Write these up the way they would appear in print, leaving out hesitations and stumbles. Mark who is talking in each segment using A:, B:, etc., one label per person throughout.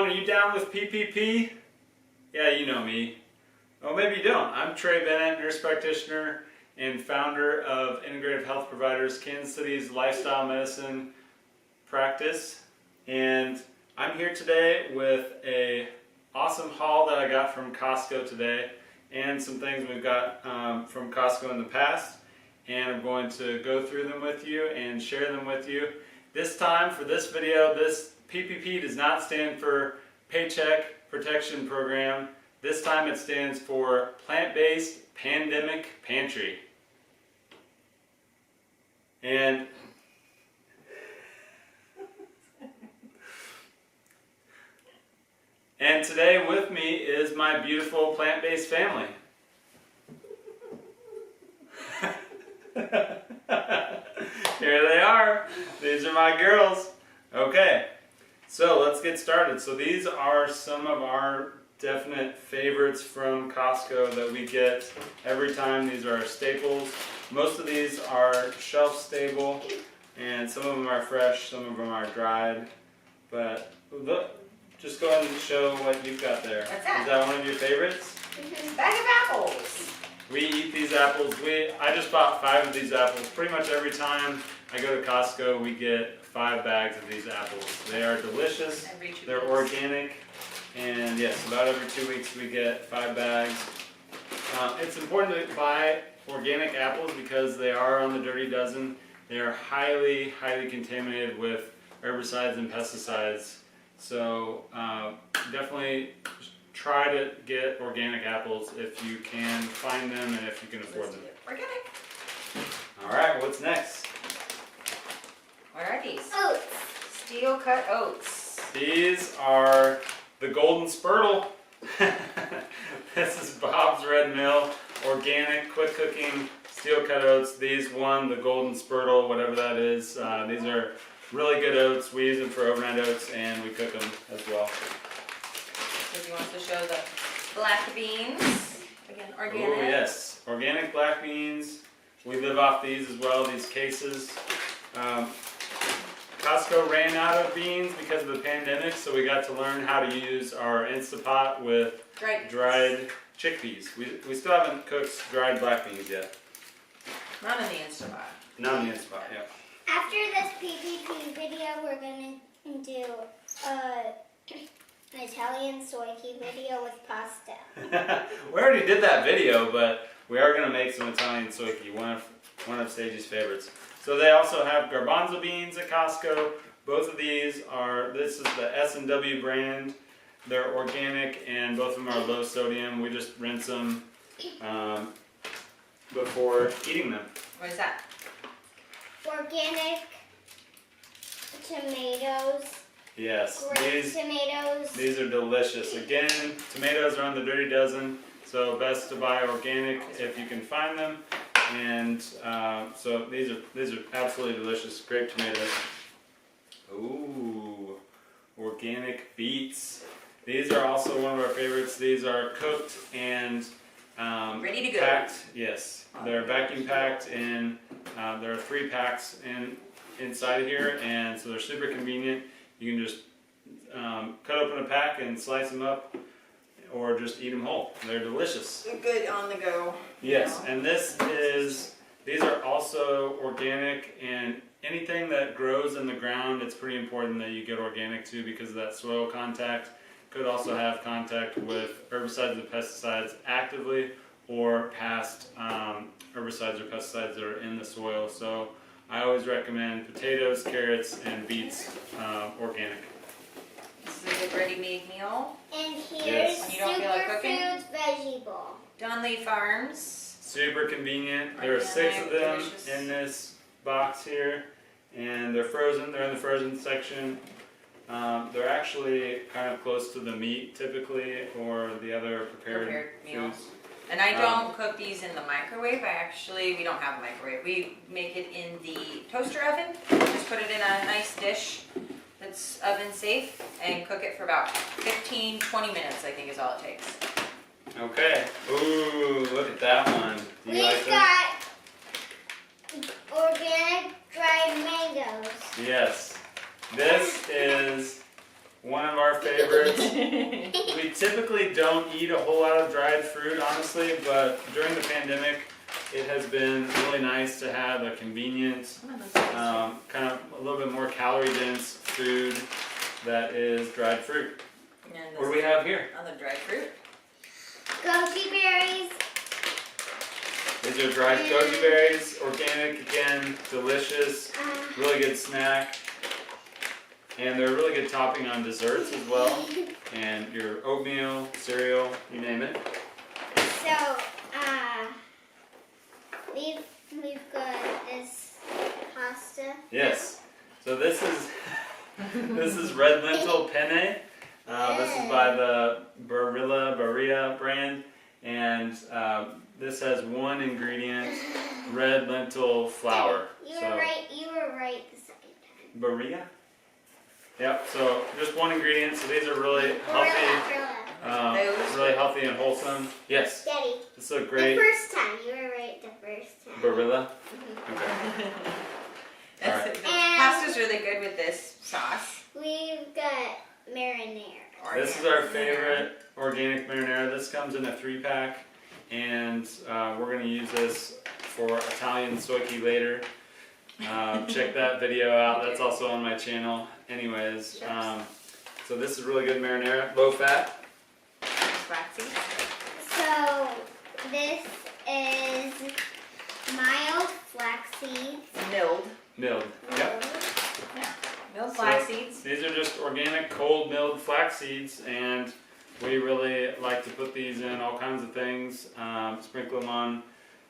A: Are you down with PPP? Yeah, you know me. Oh, maybe you don't. I'm Trey Bennett, nurse practitioner and founder of Integrative Health Providers, Kansas City's lifestyle medicine practice. And I'm here today with a awesome haul that I got from Costco today and some things we've got from Costco in the past. And I'm going to go through them with you and share them with you. This time, for this video, this PPP does not stand for Paycheck Protection Program. This time it stands for Plant-Based Pandemic Pantry. And today with me is my beautiful plant-based family. Here they are. These are my girls. Okay, so let's get started. So these are some of our definite favorites from Costco that we get every time. These are our staples. Most of these are shelf stable, and some of them are fresh, some of them are dried. But look, just go ahead and show what you've got there.
B: What's that?
A: Is that one of your favorites?
B: Bag of apples.
A: We eat these apples. I just bought 5 of these apples. Pretty much every time I go to Costco, we get 5 bags of these apples. They are delicious. They're organic. And yes, about every 2 weeks we get 5 bags. It's important to buy organic apples because they are on the dirty dozen. They are highly, highly contaminated with herbicides and pesticides. So definitely try to get organic apples if you can find them and if you can afford them.
B: Organic.
A: All right, what's next?
B: What are these?
C: Oats.
B: Steel cut oats.
A: These are the Golden Spurtle. This is Bob's Red Mill, organic, quick cooking, steel cut oats. These won the Golden Spurtle, whatever that is. These are really good oats. We use them for overnight oats and we cook them as well.
B: So you want to show the black beans. Again, organic.
A: Oh yes, organic black beans. We live off these as well, these cases. Costco ran out of beans because of the pandemic, so we got to learn how to use our Instapot with dried chickpeas. We still haven't cooked dried black beans yet.
B: Not in the Instapot.
A: Not in the Instapot, yeah.
C: After this PPP video, we're going to do an Italian soyki video with pasta.
A: We already did that video, but we are going to make some Italian soyki, one of Stagey's favorites. So they also have garbanzo beans at Costco. Both of these are, this is the S&W brand. They're organic and both of them are low sodium. We just rinse them before eating them.
B: What is that?
C: Organic tomatoes.
A: Yes,
C: Grape tomatoes.
A: these are delicious. Again, tomatoes are on the dirty dozen, so best to buy organic if you can find them. And so these are absolutely delicious. Grape tomatoes. Ooh, organic beets. These are also one of our favorites. These are cooked and
B: Ready to go.
A: packed. Yes, they're vacuum packed, and there are 3 packs inside of here, and so they're super convenient. You can just cut open a pack and slice them up, or just eat them whole. They're delicious.
B: They're good on the go.
A: Yes, and these are also organic, and anything that grows in the ground, it's pretty important that you get organic too because of that soil contact. Could also have contact with herbicides and pesticides actively or past herbicides or pesticides that are in the soil. So I always recommend potatoes, carrots, and beets organic.
B: This is a good ready-made meal.
C: And here's
A: Yes.
B: You don't feel like cooking?
C: Superfoods Veggie Bowl.
B: Dunley Farms.
A: Super convenient. There are 6 of them
B: Delicious.
A: in this box here, and they're frozen. They're in the frozen section. They're actually kind of close to the meat typically, or the other prepared
B: meals.
A: foods.
B: And I don't cook these in the microwave. We don't have a microwave. We make it in the toaster oven. Just put it in a nice dish that's oven safe and cook it for about 15-20 minutes, I think is all it takes.
A: Okay. Ooh, look at that one. Do you like
C: We've
A: that?
C: got organic dried mangoes.
A: Yes. This is one of our favorites. We typically don't eat a whole lot of dried fruit, honestly, but during the pandemic, it has been really nice to have a convenient, kind of a little bit more calorie-dense food that is dried fruit. What do we have here?
B: On the dried fruit.
C: Goji berries.
A: These are dried goji berries, organic again, delicious, really good snack. And they're a really good topping on desserts as well. And your oatmeal, cereal, you name it.
C: So, we've got this pasta.
A: Yes. So this is this is red lentil penne. This is by the Barilla brand, and this has one ingredient: red lentil flour.
C: You were right the second time.
A: Barilla. Yep. So just one ingredient. So these are really healthy, really healthy and wholesome. Yes.
C: Daddy.
A: This is a great.
C: The first time you were right. The first time.
A: Barilla. Okay.
B: All right. The pasta's really good with this sauce.
C: We've got marinara.
A: This is our favorite organic marinara. This comes in a 3-pack, and we're going to use this for Italian soyki later. Check that video out. That's also on my channel. Anyways, so this is really good marinara, low fat.
B: Flaxseed.
C: So this is mild flaxseed.
B: Milled.
A: Milled. Yep.
B: Yeah. Milled flax seeds.
A: These are just organic cold milled flax seeds, and we really like to put these in all kinds of things. Sprinkle them on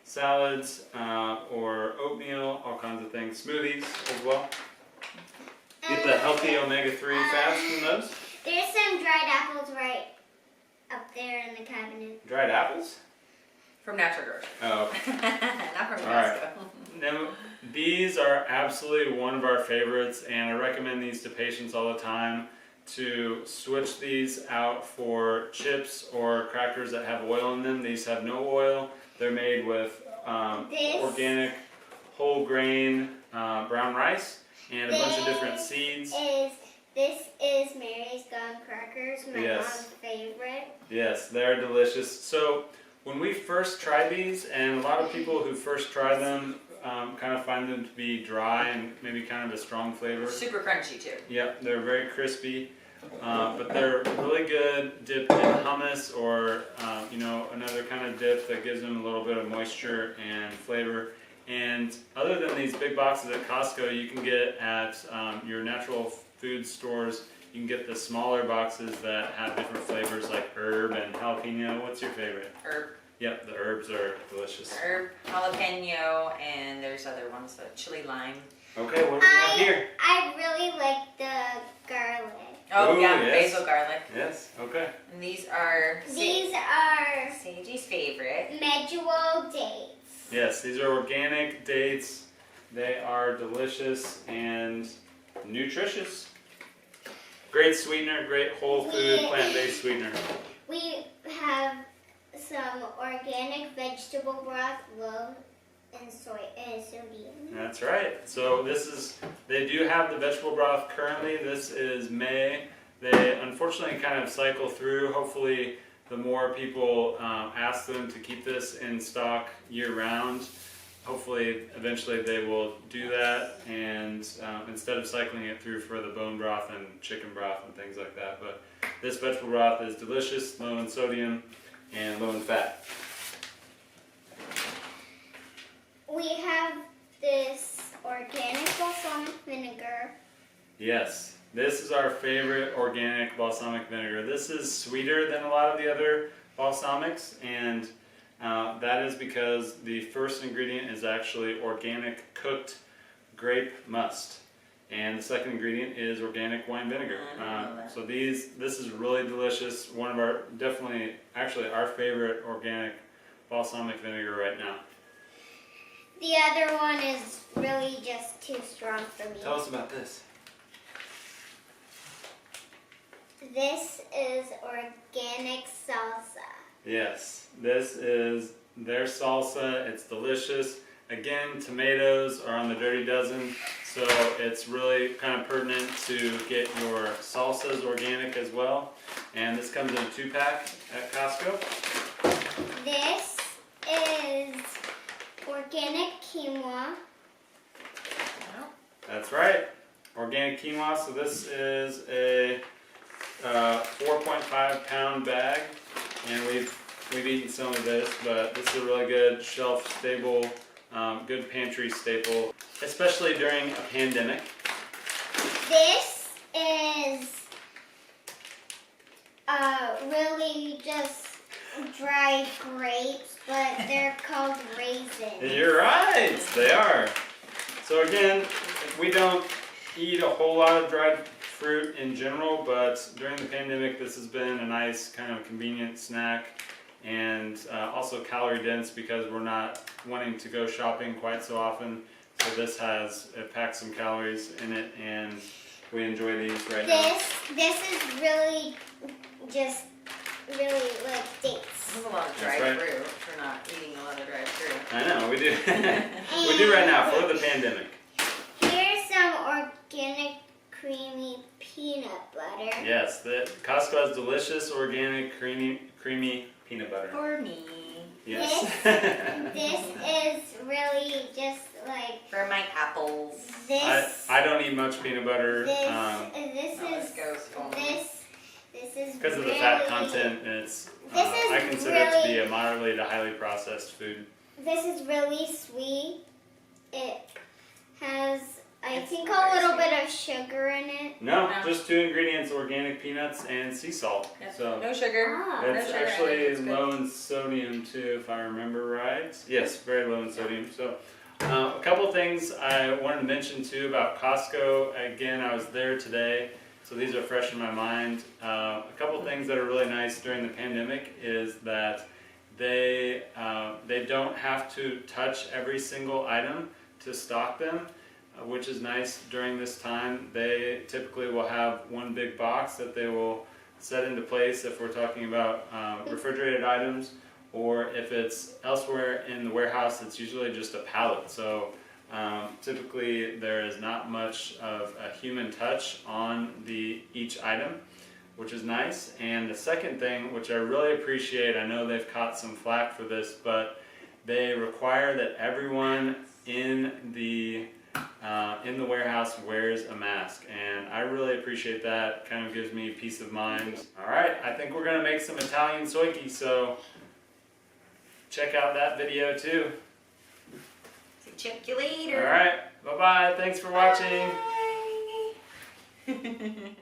A: salads or oatmeal, all kinds of things. Smoothies as well. Get the healthy omega-3 fats from those.
C: There's some dried apples right up there in the cabinet.
A: Dried apples?
B: From Natural Growers.
A: Oh, okay.
B: Not from Costco.
A: All right. Now, these are absolutely one of our favorites, and I recommend these to patients all the time to switch these out for chips or crackers that have oil in them. These have no oil. They're made with organic whole grain brown rice and a bunch of different seeds.
C: This is Mary's Gone Crackers, my mom's favorite.
A: Yes, they're delicious. So when we first tried these, and a lot of people who first try them kind of find them to be dry and maybe kind of a strong flavor.
B: Super crunchy too.
A: Yep, they're very crispy, but they're really good dipped in hummus or another kind of dip that gives them a little bit of moisture and flavor. And other than these big boxes at Costco, you can get at your natural food stores. You can get the smaller boxes that have different flavors like herb and jalapeno. What's your favorite?
B: Herb.
A: Yep, the herbs are delicious.
B: Herb, jalapeno, and there's other ones, like chili lime.
A: Okay, what do we have here?
C: I really like the garlic.
B: Oh
A: Ooh,
B: yeah,
A: yes.
B: basil garlic.
A: Yes, okay.
B: And these are
C: Sagey's
B: favorite.
C: Medjool dates.
A: Yes, these are organic dates. They are delicious and nutritious. Great sweetener, great whole food, plant-based sweetener.
C: We have some organic vegetable broth, low in sodium.
A: That's right. So they do have the vegetable broth currently. This is May. They unfortunately kind of cycle through. Hopefully the more people ask them to keep this in stock year-round, hopefully eventually they will do that, and instead of cycling it through for the bone broth and chicken broth and things like that. But this vegetable broth is delicious, low in sodium and low in fat.
C: We have this organic balsamic vinegar.
A: Yes, this is our favorite organic balsamic vinegar. This is sweeter than a lot of the other balsamics, and that is because the first ingredient is actually organic cooked grape must, and the second ingredient is organic wine vinegar. So this is really delicious. One of our, actually our favorite organic balsamic vinegar right now.
C: The other one is really just too strong for me.
A: Tell us about this.
C: This is organic salsa.
A: Yes, this is their salsa. It's delicious. Again, tomatoes are on the Dirty Dozen. So it's really kind of pertinent to get your salsas organic as well. And this comes in a 2-pack at Costco.
C: This is organic quinoa.
A: That's right, organic quinoa. So this is a 4.5 pound bag, and we've eaten some of this, but this is a really good shelf stable, good pantry staple, especially during a pandemic.
C: This is really just dried grapes, but they're called raisins.
A: You're right, they are. So again, we don't eat a whole lot of dried fruit in general, but during the pandemic, this has been a nice kind of convenient snack, and also calorie dense because we're not wanting to go shopping quite so often. So this it packs some calories in it, and we enjoy these right now.
C: This is really just really like dates.
B: There's a lot of dried fruit. We're not eating a lot of dried fruit.
A: I know, we do. We do right now for the pandemic.
C: Here's some organic creamy peanut butter.
A: Yes, Costco has delicious organic creamy peanut butter.
B: For me.
A: Yes.
C: This is really just like
B: For my apples.
C: this.
A: I don't eat much peanut butter.
C: This is
A: Because of the
C: really,
A: fat content, it's I consider it to be a moderately to highly processed food.
C: This is really sweet. It has, I
B: It's
C: think,
B: very
C: a little
B: sweet.
C: bit of sugar in it.
A: No,
B: No.
A: just 2 ingredients: organic peanuts and sea salt.
B: Yep.
A: So
B: No sugar.
C: Ah.
B: No
A: it's
B: sugar in it,
A: actually
B: it's good.
A: low in sodium too, if I remember right. Yes, very low in sodium. So a couple things I wanted to mention too about Costco. Again, I was there today, so these are fresh in my mind. A couple things that are really nice during the pandemic is that they don't have to touch every single item to stock them, which is nice during this time. They typically will have one big box that they will set into place if we're talking about refrigerated items, or if it's elsewhere in the warehouse, it's usually just a pallet. So typically there is not much of a human touch on each item, which is nice. And the second thing, which I really appreciate, I know they've caught some flack for this, but they require that everyone in the warehouse wears a mask, and I really appreciate that. Kind of gives me peace of mind. All right, I think we're gonna make some Italian soiki, so check out that video too.
B: So check you later.
A: All right, bye bye. Thanks for watching.
B: Bye.